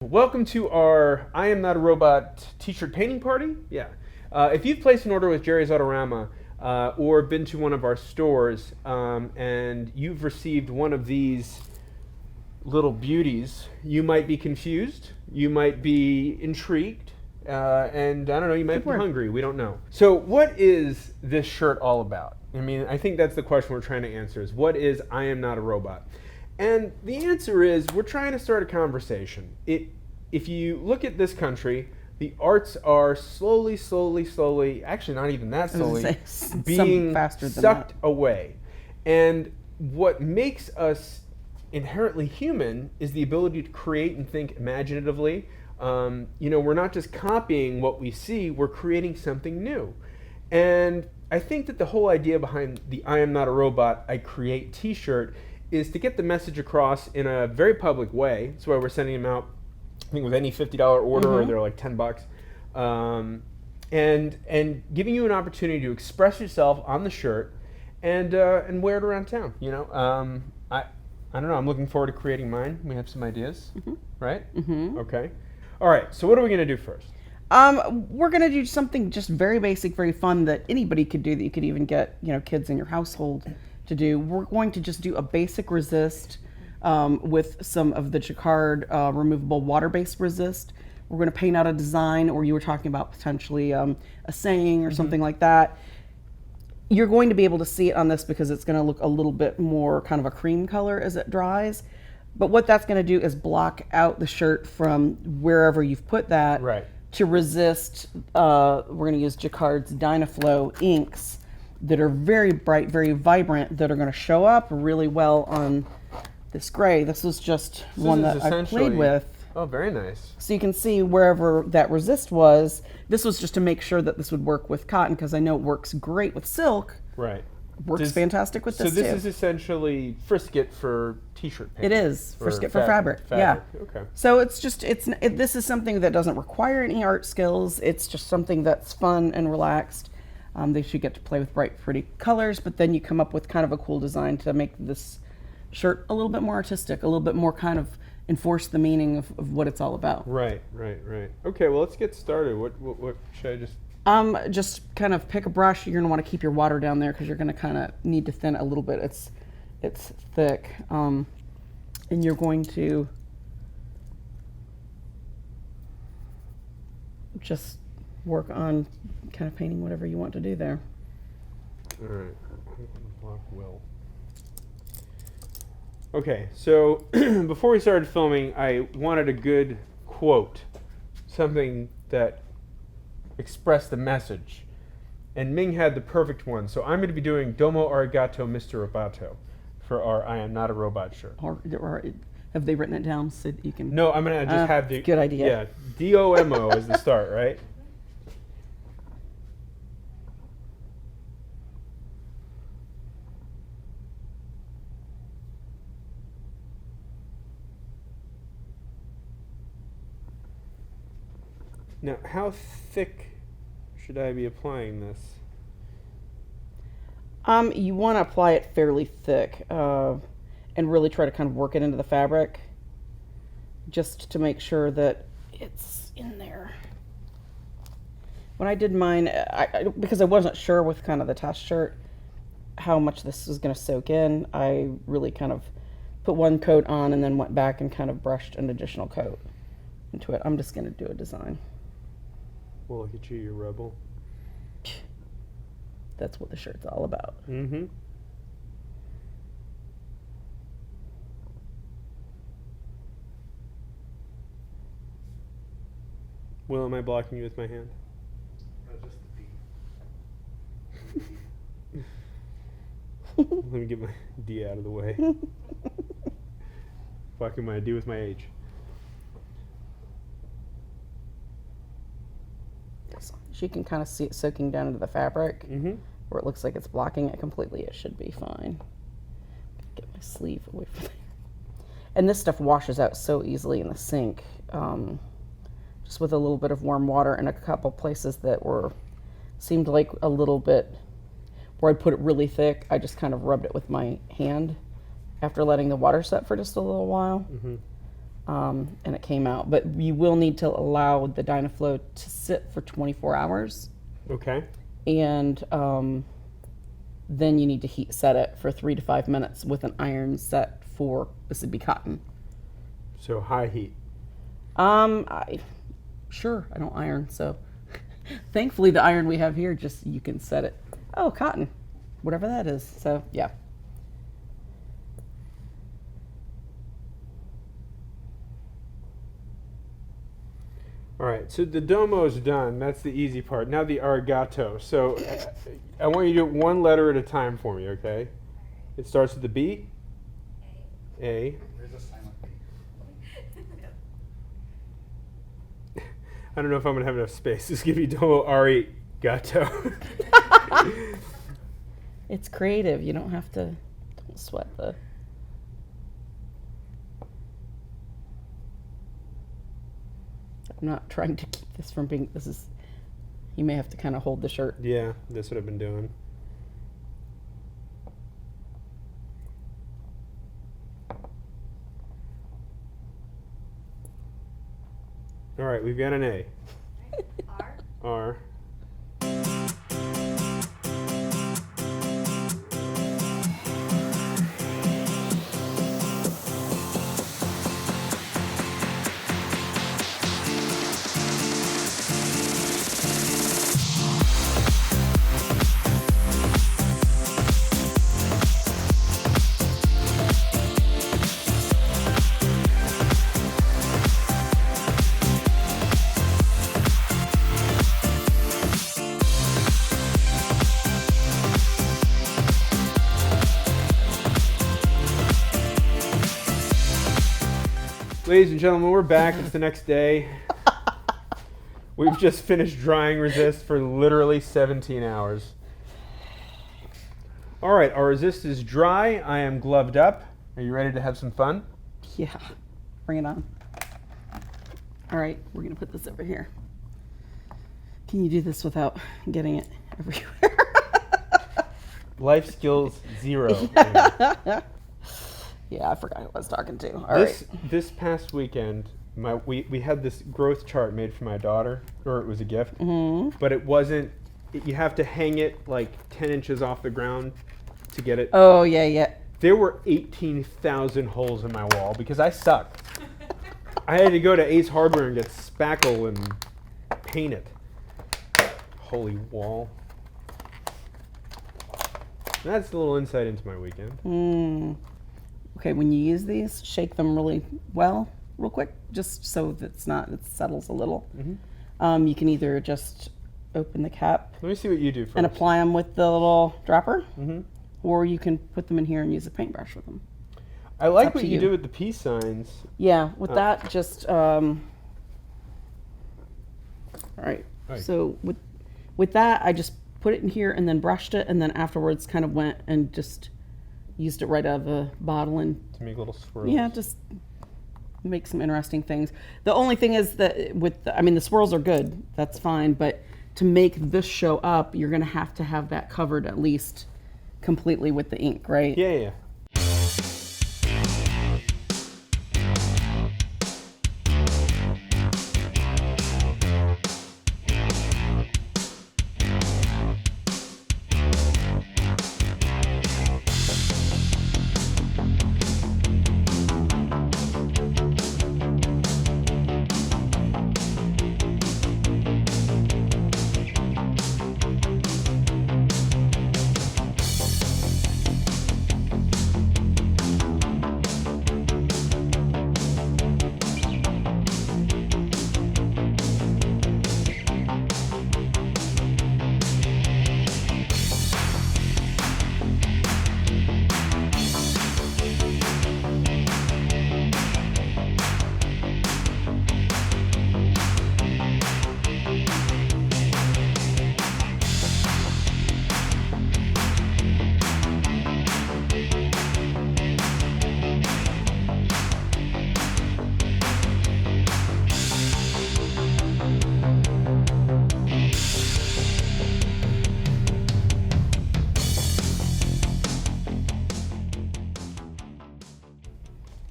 Welcome to our I Am Not a Robot t-shirt painting party. Yeah. If you've placed an order with Jerry's Artarama or been to one of our stores and you've received one of these little beauties, you might be confused, you might be intrigued, and I don't know, you might be hungry. We don't know. So what is this shirt all about? I mean, I think that's the question we're trying to answer is what is I Am Not a Robot? And the answer is we're trying to start a conversation. If you look at this country, the arts are slowly, actually not even that slowly, being sucked away. And what makes us inherently human is the ability to create and think imaginatively. We're not just copying what we see, we're creating something new. And I think that the whole idea behind the I Am Not a Robot, I Create t-shirt is to get the message across in a very public way. That's why we're sending them out, I think, with any $50 order, or they're like $10. And giving you an opportunity to express yourself on the shirt and wear it around town. I don't know. I'm looking forward to creating mine. We have some ideas, right? Okay. All right. So what are we going to do first? We're going to do something just very basic, very fun that anybody could do, that you could even get, kids in your household to do. We're going to just do a basic resist with some of the jacquard removable water-based resist. We're going to paint out a design, or you were talking about potentially a saying or something like that. You're going to be able to see it on this because it's going to look a little bit more kind of a cream color as it dries. But what that's going to do is block out the shirt from wherever you've put that. Right. To resist, we're going to use Jacquard's Dynaflow inks that are very bright, very vibrant, that are going to show up really well on this gray. This was just one that I played with. Oh, very nice. So you can see wherever that resist was. This was just to make sure that this would work with cotton, because I know it works great with silk. Right. Works fantastic with this too. So this is essentially frisket for t-shirt painting. It is frisket for fabric. Yeah. Okay. So it's just this is something that doesn't require any art skills. It's just something that's fun and relaxed. They should get to play with bright, pretty colors, but then you come up with kind of a cool design to make this shirt a little bit more artistic, a little bit more kind of enforce the meaning of what it's all about. Right. Okay, well, let's get started. What should I just... Just kind of pick a brush. You're going to want to keep your water down there because you're going to kind of need to thin it a little bit. It's thick. And you're going to just work on kind of painting whatever you want to do there. All right. Block will. Okay, so before we started filming, I wanted a good quote, something that expressed the message, and Ming had the perfect one. So I'm going to be doing Domo Arigato, Mr. Roboto, for our I Am Not a Robot shirt. Or have they written it down so that you can? No, I'm going to just have the... Good idea. Yeah, D-O-M-O is the start, right? Now, how thick should I be applying this? You want to apply it fairly thick and really try to kind of work it into the fabric just to make sure that it's in there. When I did mine, because I wasn't sure with kind of the test shirt how much this was going to soak in, I really kind of put one coat on and then went back and kind of brushed an additional coat into it. I'm just going to do a design. Well, look at you, you rebel. That's what the shirt's all about. Mm-hmm. Will, am I blocking you with my hand? Just the D. Let me get my D out of the way. Blocking my D with my H. You can kind of see it soaking down into the fabric, where it looks like it's blocking it completely. It should be fine. Get my sleeve away from there. And this stuff washes out so easily in the sink, just with a little bit of warm water and a couple places that seemed like a little bit where I'd put it really thick. I just kind of rubbed it with my hand after letting the water set for just a little while. and it came out. But you will need to allow the Dynaflow to sit for 24 hours. Okay. And then you need to heat set it for 3 to 5 minutes with an iron set for, this would be cotton. So high heat. I don't iron, so thankfully the iron we have here, just you can set it. Oh, cotton, whatever that is. So yeah. All right, so the domo's done. That's the easy part. Now the arigato. So I want you to do it one letter at a time for me, okay? It starts with the B. A. There's a silent B. I don't know if I'm going to have enough space. Just give me domo arigato. It's creative. You don't have to, don't sweat the. I'm not trying to keep this from being, this is, you may have to kind of hold the shirt. Yeah, that's what I've been doing. All right, we've got an A. R. Ladies and gentlemen, we're back. It's the next day. We've just finished drying resist for literally 17 hours. All right, our resist is dry. I am gloved up. Are you ready to have some fun? Yeah, bring it on. All right, we're gonna put this over here. Can you do this without getting it everywhere? Life skills 0. Yeah, I forgot who I was talking to. All right. This past weekend, we had this growth chart made for my daughter, or it was a gift, but it wasn't. You have to hang it like 10 inches off the ground to get it. Oh yeah, yeah. There were 18,000 holes in my wall because I suck. I had to go to Ace Hardware and get spackle and paint it. Holy wall. That's a little insight into my weekend. Okay, when you use these, shake them real quick, just so that it settles a little. You can either just open the cap Let me see what you do first. and apply them with the little dropper, or you can put them in here and use a paintbrush with them. I like up what to you you. do with the peace signs. Yeah, with that, just all right. Right. So with that, I just put it in here and then brushed it, and then afterwards kind of went and just used it right out of a bottle and To make little swirls. yeah, just make some interesting things. The only thing is that the swirls are good, that's fine, but to make this show up, you're gonna have to have that covered at least completely with the ink, right? Yeah.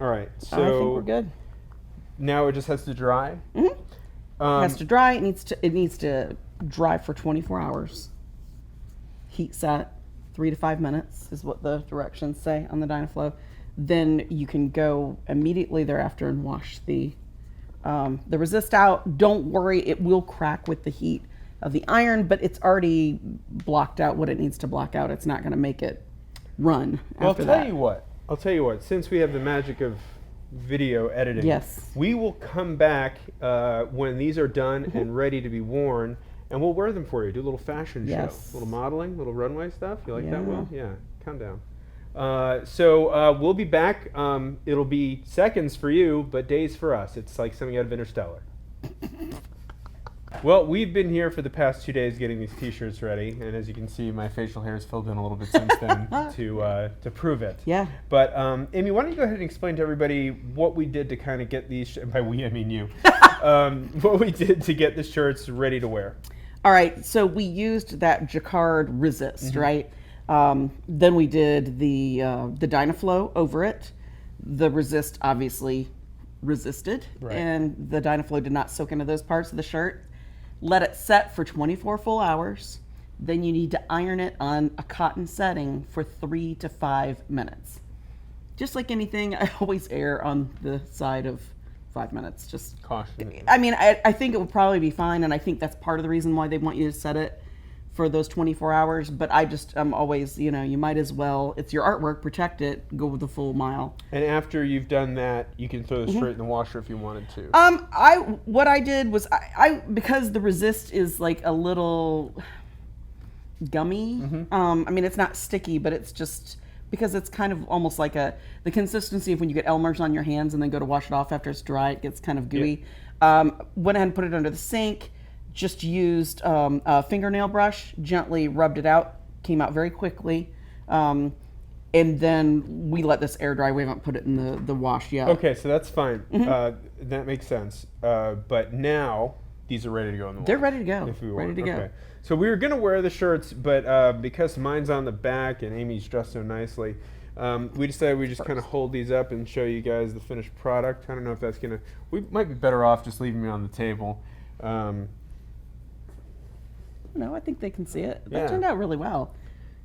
All right, I think so we're good. now it just has to dry. It has to dry. It needs to dry for 24 hours. Heat set 3 to 5 minutes is what the directions say on the Dynaflow. Then you can go immediately thereafter and wash the resist out. Don't worry, it will crack with the heat of the iron, but it's already blocked out what it needs to block out. It's not going to make it run Well, after I'll tell you what. Since we have the magic of video editing, Yes. we will come back when these are done and ready to be worn, and we'll wear them for you. Do a little fashion Yes. show, little modeling, little runway stuff. You like that, Yeah. Will? Yeah. Calm down. So we'll be back. It'll be seconds for you, but days for us. It's like something out of Interstellar. Well, we've been here for the past 2 days getting these T-shirts ready, and as you can see, my facial hair has filled in a little bit since then to prove it. Yeah. But Amy, why don't you go ahead and explain to everybody what we did to kind of get these? And by we, I mean you. What we did to get the shirts ready to wear. All right, so we used that jacquard resist, right? Then we did the Dynaflow over it. The resist obviously resisted, Right. and the Dynaflow did not soak into those parts of the shirt. Let it set for 24 full hours. Then you need to iron it on a cotton setting for 3 to 5 minutes. Just like anything, I always err on the side of 5 minutes. Just Caution. I mean, I think it would probably be fine, and I think that's part of the reason why they want you to set it for those 24 hours. But I'm always, you might as well, it's your artwork, protect it, go with the full mile. And after you've done that, you can throw the shirt in the washer if you wanted to. What I did was, I because the resist is like a little gummy. I mean, it's not sticky, but it's just, because it's kind of almost like the consistency of when you get Elmer's on your hands and then go to wash it off after it's dry, it gets kind of gooey. Went ahead and put it under the sink, just used a fingernail brush, gently rubbed it out, came out very quickly. And then we let this air dry. We haven't put it in the wash yet. Okay, so that's fine. That makes sense. But now these are ready to go in the wash. They're ready to go. If we Ready want. to go. Okay. So we were going to wear the shirts, but because mine's on the back and Amy's dressed so nicely, we decided we'd just kind of hold these up and show you guys the finished product. I don't know if that's going to... We might be better off just leaving it on the table. No, I think they can see it. Yeah. That turned out really well.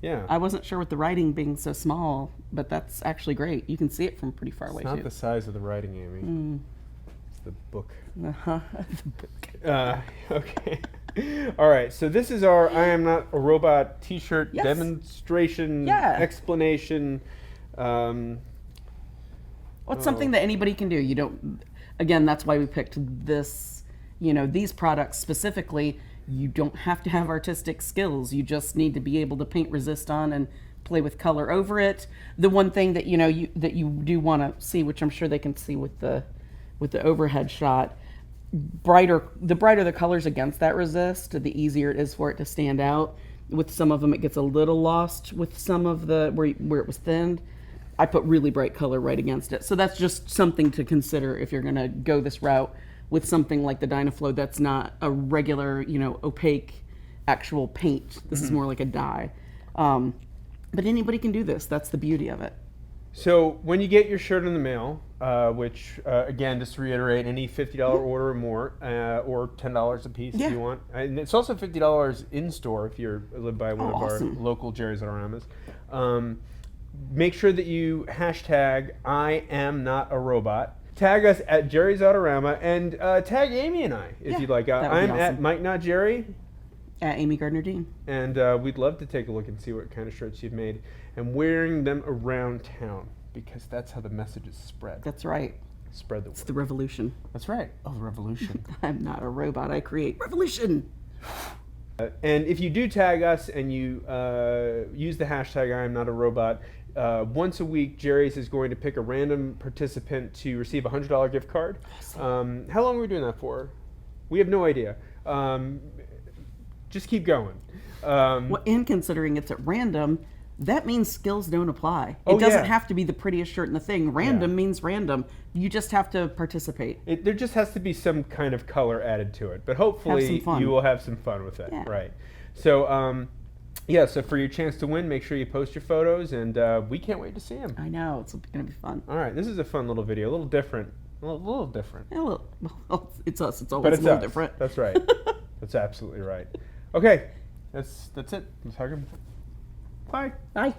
Yeah. I wasn't sure with the writing being so small, but that's actually great. You can see it from pretty far away, It's not too. the size of the writing, Amy. It's the book. Uh-huh. Okay. All right. So this is our I Am Not a Robot T-shirt Yes. demonstration, Yeah. explanation. Well, it's something that anybody can do. You don't, again, that's why we picked this, these products specifically. You don't have to have artistic skills. You just need to be able to paint resist on and play with color over it. The one thing that, that you do want to see, which I'm sure they can see with the overhead shot, the brighter the colors against that resist, the easier it is for it to stand out. With some of them, it gets a little lost with some of the, where it was thinned. I put really bright color right against it. So that's just something to consider if you're gonna go this route with something like the Dynaflow that's not a regular, opaque actual paint. This is more like a dye. But anybody can do this. That's the beauty of it. So when you get your shirt in the mail, which again, just to reiterate, any $50 order or more, or $10 a piece if you want, and it's also $50 in store if you live by one of awesome. our local Jerry's Artaramas. Make sure that you hashtag IAmNotARobot. Tag us at Jerry's Artarama and tag Amy and I if you'd like. that would be I'm at awesome. Mike Not Jerry. At Amy Gardner Dean. And we'd love to take a look and see what kind of shirts you've made and wearing them around town, because that's how the message is spread. That's right. Spread the word. It's the revolution. That's right. Oh, the revolution. I'm not a robot. I create revolution. And if you do tag us and you use the hashtag I Am Not a Robot, once a week, Jerry's is going to pick a random participant to receive a $100 gift card. Awesome. How long are we doing that for? We have no idea. Just keep going. Well, and considering it's at random, that means skills don't apply. Oh, It doesn't yeah. have to be the prettiest shirt in the thing. Random means random. You just have to participate. There just has to be some kind of color added to it, but hopefully some fun. you will have some fun with it, Yeah. right? So, so for your chance to win, make sure you post your photos, and we can't wait to see them. I know. It's going to be fun. All right, this is a fun little video, a little different, A little different. Yeah, well, it's us. It's But always it's a little us. different. That's right. That's absolutely right. Okay, that's it. Let's hug him. Bye. Bye.